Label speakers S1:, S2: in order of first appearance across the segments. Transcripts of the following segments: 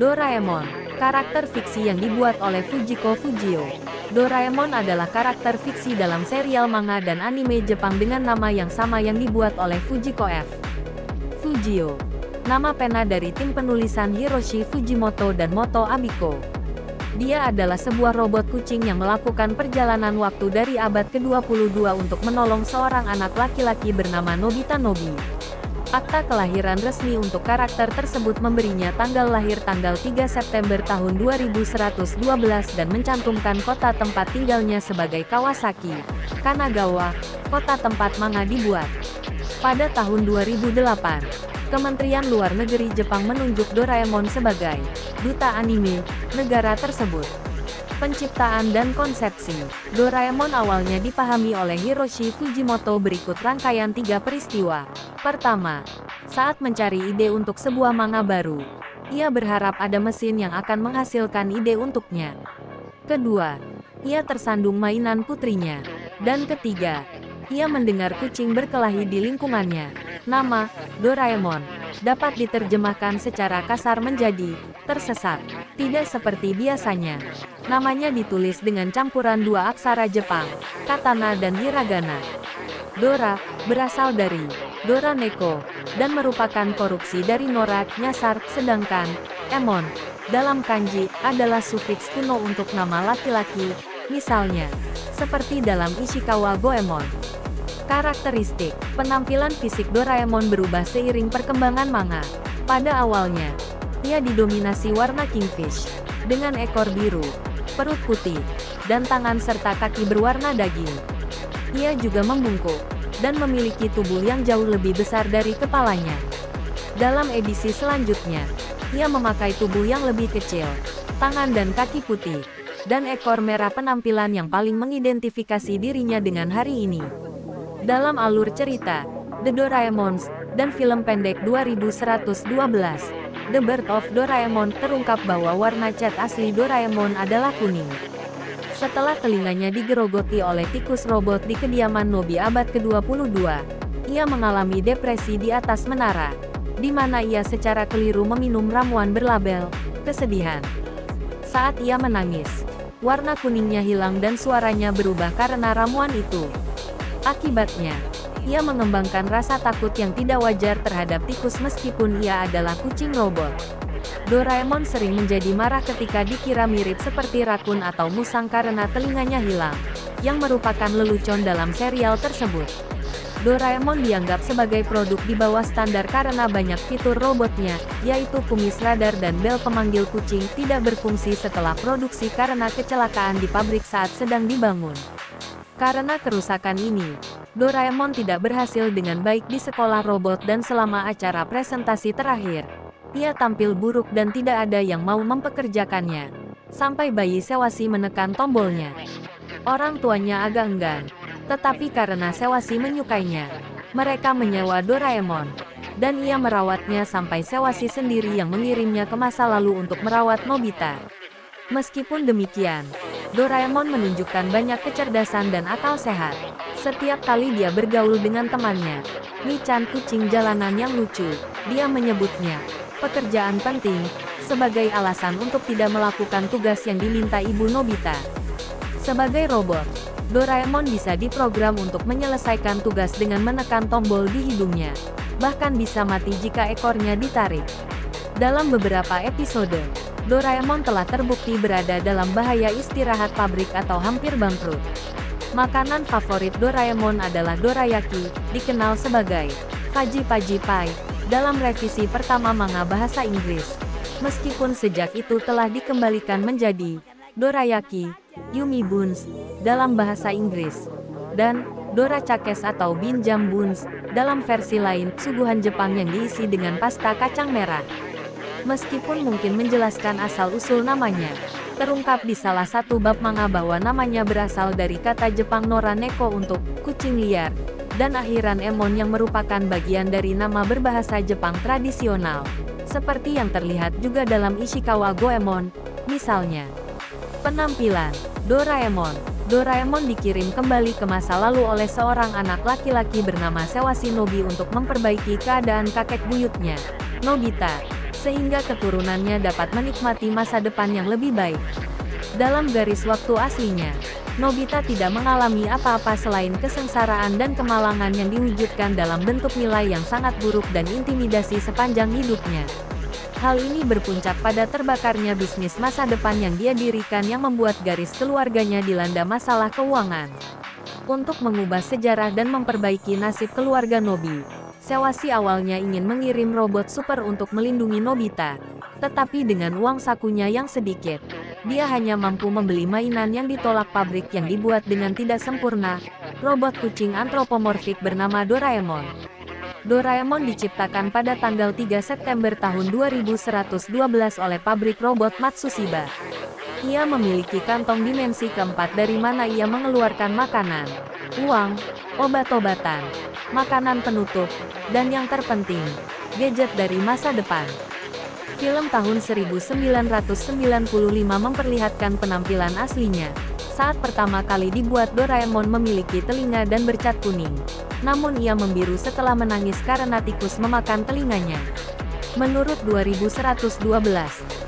S1: Doraemon, karakter fiksi yang dibuat oleh Fujiko Fujio. Doraemon adalah karakter fiksi dalam serial manga dan anime Jepang dengan nama yang sama yang dibuat oleh Fujiko Fujio. Nama pena dari tim penulisan Hiroshi Fujimoto dan Moto Abiko. Dia adalah sebuah robot kucing yang melakukan perjalanan waktu dari abad ke-22 untuk menolong seorang anak laki-laki bernama Nobita Nobi. Akta kelahiran resmi untuk karakter tersebut memberinya tanggal lahir tanggal 3 September tahun 2112 dan mencantumkan kota tempat tinggalnya sebagai Kawasaki, Kanagawa, kota tempat manga dibuat. Pada tahun 2008, Kementerian Luar Negeri Jepang menunjuk Doraemon sebagai duta anime negara tersebut. Penciptaan dan konsepsi Doraemon awalnya dipahami oleh Hiroshi Fujimoto berikut rangkaian 3 peristiwa. Pertama, saat mencari ide untuk sebuah manga baru, ia berharap ada mesin yang akan menghasilkan ide untuknya. Kedua, ia tersandung mainan putrinya. Dan ketiga, ia mendengar kucing berkelahi di lingkungannya. Nama Doraemon dapat diterjemahkan secara kasar menjadi tersesat. Tidak seperti biasanya. Namanya ditulis dengan campuran 2 aksara Jepang, katana dan hiragana. Dora berasal dari Dora Neko dan merupakan korupsi dari Nora, nyasar, sedangkan Emon dalam kanji adalah sufiks kuno untuk nama laki-laki, misalnya seperti dalam Ishikawa Goemon. Karakteristik penampilan fisik Doraemon berubah seiring perkembangan manga. Pada awalnya, ia didominasi warna kingfish dengan ekor biru, perut putih, dan tangan serta kaki berwarna daging. Ia juga membungkuk dan memiliki tubuh yang jauh lebih besar dari kepalanya. Dalam edisi selanjutnya, ia memakai tubuh yang lebih kecil, tangan dan kaki putih, dan ekor merah, penampilan yang paling mengidentifikasi dirinya dengan hari ini. Dalam alur cerita, The Doraemons, dan film pendek 2112, The Birth of Doraemon, terungkap bahwa warna cat asli Doraemon adalah kuning. Setelah telinganya digerogoti oleh tikus robot di kediaman Nobi abad ke-22, ia mengalami depresi di atas menara, di mana ia secara keliru meminum ramuan berlabel kesedihan. Saat ia menangis, warna kuningnya hilang dan suaranya berubah karena ramuan itu. Akibatnya, ia mengembangkan rasa takut yang tidak wajar terhadap tikus meskipun ia adalah kucing robot. Doraemon sering menjadi marah ketika dikira mirip seperti rakun atau musang karena telinganya hilang, yang merupakan lelucon dalam serial tersebut. Doraemon dianggap sebagai produk di bawah standar karena banyak fitur robotnya, yaitu kumis radar dan bel pemanggil kucing, tidak berfungsi setelah produksi karena kecelakaan di pabrik saat sedang dibangun. Karena kerusakan ini, Doraemon tidak berhasil dengan baik di sekolah robot dan selama acara presentasi terakhir, ia tampil buruk dan tidak ada yang mau mempekerjakannya. Sampai bayi Sewasi menekan tombolnya. Orang tuanya agak enggan, tetapi karena Sewasi menyukainya, mereka menyewa Doraemon, dan ia merawatnya sampai Sewasi sendiri yang mengirimnya ke masa lalu untuk merawat Nobita. Meskipun demikian, Doraemon menunjukkan banyak kecerdasan dan akal sehat. Setiap kali dia bergaul dengan temannya, Michan, kucing jalanan yang lucu, dia menyebutnya pekerjaan penting, sebagai alasan untuk tidak melakukan tugas yang diminta ibu Nobita. Sebagai robot, Doraemon bisa diprogram untuk menyelesaikan tugas dengan menekan tombol di hidungnya, bahkan bisa mati jika ekornya ditarik. Dalam beberapa episode, Doraemon telah terbukti berada dalam bahaya istirahat pabrik atau hampir bangkrut. Makanan favorit Doraemon adalah dorayaki, dikenal sebagai Faji-Faji Pie, dalam revisi pertama manga bahasa Inggris. Meskipun sejak itu telah dikembalikan menjadi dorayaki, Yumi Buns, dalam bahasa Inggris, dan dorachakes atau binjam buns, dalam versi lain, suguhan Jepang yang diisi dengan pasta kacang merah. Meskipun mungkin menjelaskan asal-usul namanya, terungkap di salah satu bab manga bahwa namanya berasal dari kata Jepang Nora Neko untuk kucing liar, dan akhiran Emon yang merupakan bagian dari nama berbahasa Jepang tradisional, seperti yang terlihat juga dalam Ishikawa Goemon, misalnya. Penampilan Doraemon. Doraemon dikirim kembali ke masa lalu oleh seorang anak laki-laki bernama Sewasi Nobi untuk memperbaiki keadaan kakek buyutnya, Nobita. sehingga keturunannya dapat menikmati masa depan yang lebih baik. Dalam garis waktu aslinya, Nobita tidak mengalami apa-apa selain kesengsaraan dan kemalangan yang diwujudkan dalam bentuk nilai yang sangat buruk dan intimidasi sepanjang hidupnya. Hal ini berpuncak pada terbakarnya bisnis masa depan yang dia dirikan yang membuat garis keluarganya dilanda masalah keuangan. Untuk mengubah sejarah dan memperbaiki nasib keluarga Nobi, Sewasi awalnya ingin mengirim robot super untuk melindungi Nobita. Tetapi dengan uang sakunya yang sedikit, dia hanya mampu membeli mainan yang ditolak pabrik yang dibuat dengan tidak sempurna, robot kucing antropomorfik bernama Doraemon. Doraemon diciptakan pada tanggal 3 September tahun 2112 oleh pabrik robot Matsushiba. Ia memiliki kantong dimensi keempat dari mana ia mengeluarkan makanan, uang, obat-obatan, makanan penutup, dan yang terpenting, gadget dari masa depan. Film tahun 1995 memperlihatkan penampilan aslinya. Saat pertama kali dibuat, Doraemon memiliki telinga dan bercat kuning. Namun ia membiru setelah menangis karena tikus memakan telinganya. Menurut 2112,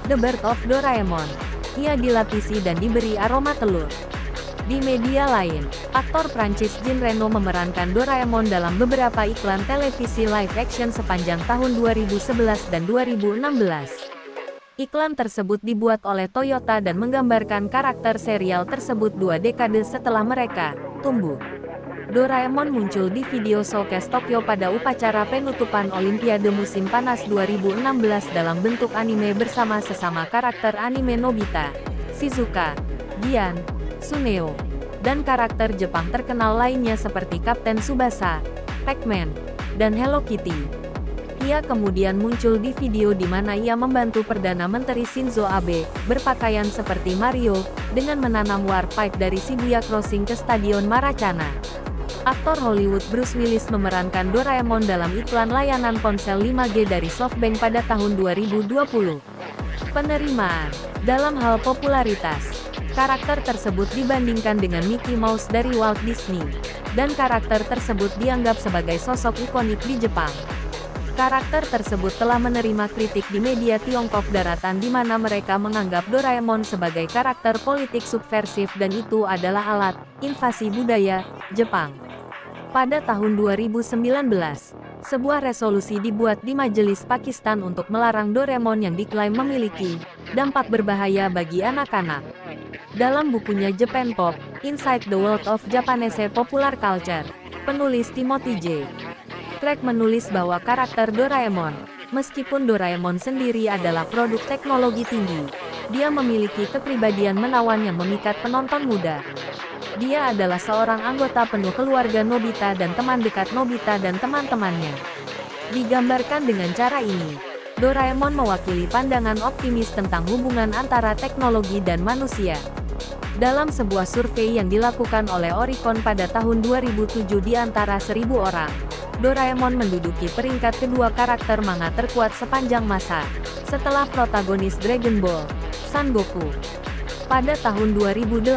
S1: The Birth of Doraemon, ia dilapisi dan diberi aroma telur. Di media lain, aktor Prancis Jean Reno memerankan Doraemon dalam beberapa iklan televisi live action sepanjang tahun 2011 dan 2016. Iklan tersebut dibuat oleh Toyota dan menggambarkan karakter serial tersebut 2 dekade setelah mereka tumbuh. Doraemon muncul di video showcase Tokyo pada upacara penutupan Olimpiade musim panas 2016 dalam bentuk anime bersama sesama karakter anime Nobita, Shizuka, Gian, Suneo, dan karakter Jepang terkenal lainnya seperti Kapten Tsubasa, Pac-Man, dan Hello Kitty. Ia kemudian muncul di video di mana ia membantu Perdana Menteri Shinzo Abe, berpakaian seperti Mario, dengan menanam warp pipe dari Shibuya Crossing ke Stadion Maracana. Aktor Hollywood Bruce Willis memerankan Doraemon dalam iklan layanan ponsel 5G dari SoftBank pada tahun 2020. Penerimaan. Dalam hal popularitas, karakter tersebut dibandingkan dengan Mickey Mouse dari Walt Disney, dan karakter tersebut dianggap sebagai sosok ikonik di Jepang. Karakter tersebut telah menerima kritik di media Tiongkok daratan di mana mereka menganggap Doraemon sebagai karakter politik subversif dan itu adalah alat invasi budaya Jepang. Pada tahun 2019, sebuah resolusi dibuat di Majelis Pakistan untuk melarang Doraemon yang diklaim memiliki dampak berbahaya bagi anak-anak. Dalam bukunya Japan Pop, Inside the World of Japanese Popular Culture, penulis Timothy J. Craig menulis bahwa karakter Doraemon, meskipun Doraemon sendiri adalah produk teknologi tinggi, dia memiliki kepribadian menawan yang memikat penonton muda. Dia adalah seorang anggota penuh keluarga Nobita dan teman dekat Nobita dan teman-temannya. Digambarkan dengan cara ini, Doraemon mewakili pandangan optimis tentang hubungan antara teknologi dan manusia. Dalam sebuah survei yang dilakukan oleh Oricon pada tahun 2007 di antara 1.000 orang, Doraemon menduduki peringkat kedua karakter manga terkuat sepanjang masa, setelah protagonis Dragon Ball, Son Goku. Pada tahun 2008,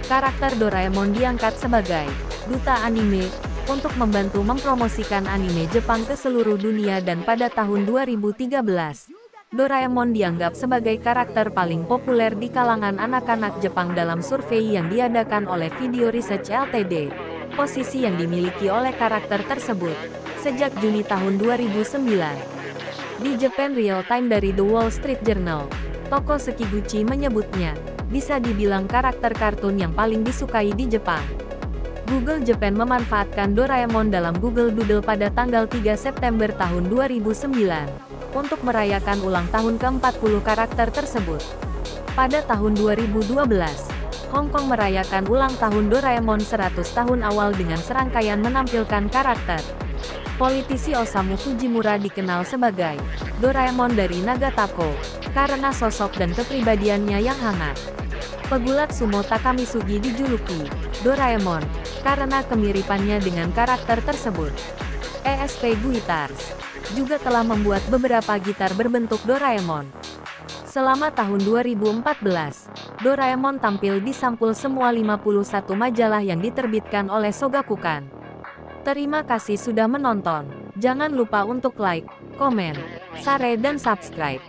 S1: karakter Doraemon diangkat sebagai duta anime untuk membantu mempromosikan anime Jepang ke seluruh dunia dan pada tahun 2013, Doraemon dianggap sebagai karakter paling populer di kalangan anak-anak Jepang dalam survei yang diadakan oleh Video Research Ltd. Posisi yang dimiliki oleh karakter tersebut sejak Juni tahun 2009. Di Japan Real Time dari The Wall Street Journal, toko Sekiguchi menyebutnya bisa dibilang karakter kartun yang paling disukai di Jepang. Google Japan memanfaatkan Doraemon dalam Google Doodle pada tanggal 3 September tahun 2009 untuk merayakan ulang tahun ke-40 karakter tersebut. Pada tahun 2012, Hong Kong merayakan ulang tahun Doraemon 100 tahun awal dengan serangkaian menampilkan karakter. Politisi Osamu Fujimura dikenal sebagai Doraemon dari Nagatako karena sosok dan kepribadiannya yang hangat. Pegulat sumo Takamisugi dijuluki Doraemon karena kemiripannya dengan karakter tersebut. ESP Guitars juga telah membuat beberapa gitar berbentuk Doraemon. Selama tahun 2014, Doraemon tampil di sampul semua 51 majalah yang diterbitkan oleh Shogakukan. Terima kasih sudah menonton. Jangan lupa untuk like, komen, share dan subscribe.